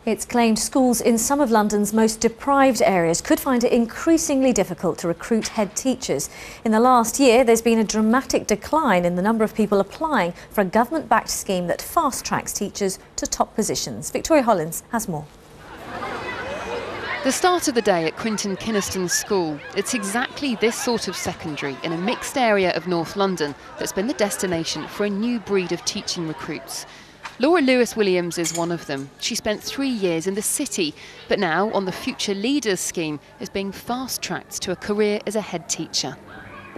It's claimed schools in some of London's most deprived areas could find it increasingly difficult to recruit head teachers. In the last year, there's been a dramatic decline in the number of people applying for a government-backed scheme that fast-tracks teachers to top positions. Victoria Hollins has more. The start of the day at Quintin Kynaston's school. It's exactly this sort of secondary in a mixed area of North London that's been the destination for a new breed of teaching recruits. Laura Lewis-Williams is one of them. She spent 3 years in the city, but now on the Future Leaders scheme is being fast-tracked to a career as a head teacher.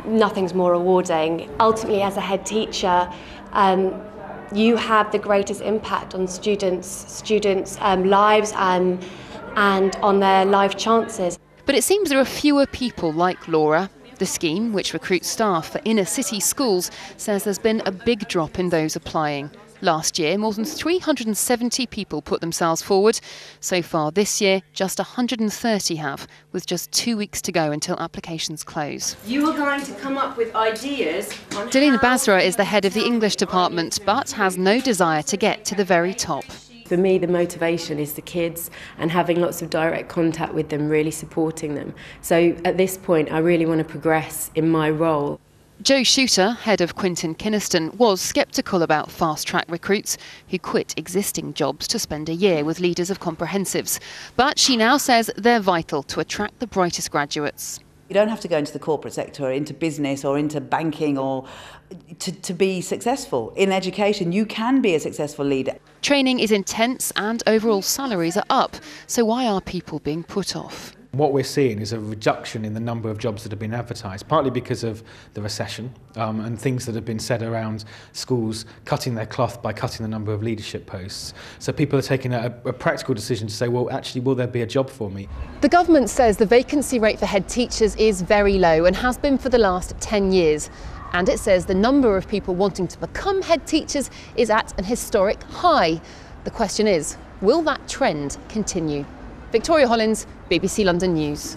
Nothing's more rewarding. Ultimately, as a head teacher, you have the greatest impact on students' lives and on their life chances. But it seems there are fewer people like Laura. The scheme, which recruits staff for inner city schools, says there's been a big drop in those applying. Last year, more than 370 people put themselves forward. So far this year, just 130 have, with just 2 weeks to go until applications close. You are going to come up with ideas on Delina Basra is the head of the English department, but has no desire to get to the very top. For me, the motivation is the kids and having lots of direct contact with them, really supporting them. So at this point, I really want to progress in my role. Jo Shooter, head of Quintin Kynaston, was sceptical about fast-track recruits who quit existing jobs to spend a year with leaders of comprehensives. But she now says they're vital to attract the brightest graduates. You don't have to go into the corporate sector or into business or into banking or to be successful. In education, you can be a successful leader. Training is intense and overall salaries are up. So why are people being put off? What we're seeing is a reduction in the number of jobs that have been advertised, partly because of the recession and things that have been said around schools cutting their cloth by cutting the number of leadership posts. So people are taking a practical decision to say, well, actually, will there be a job for me? The government says the vacancy rate for head teachers is very low and has been for the last 10 years. And it says the number of people wanting to become head teachers is at an historic high. The question is, will that trend continue? Victoria Hollins, BBC London News.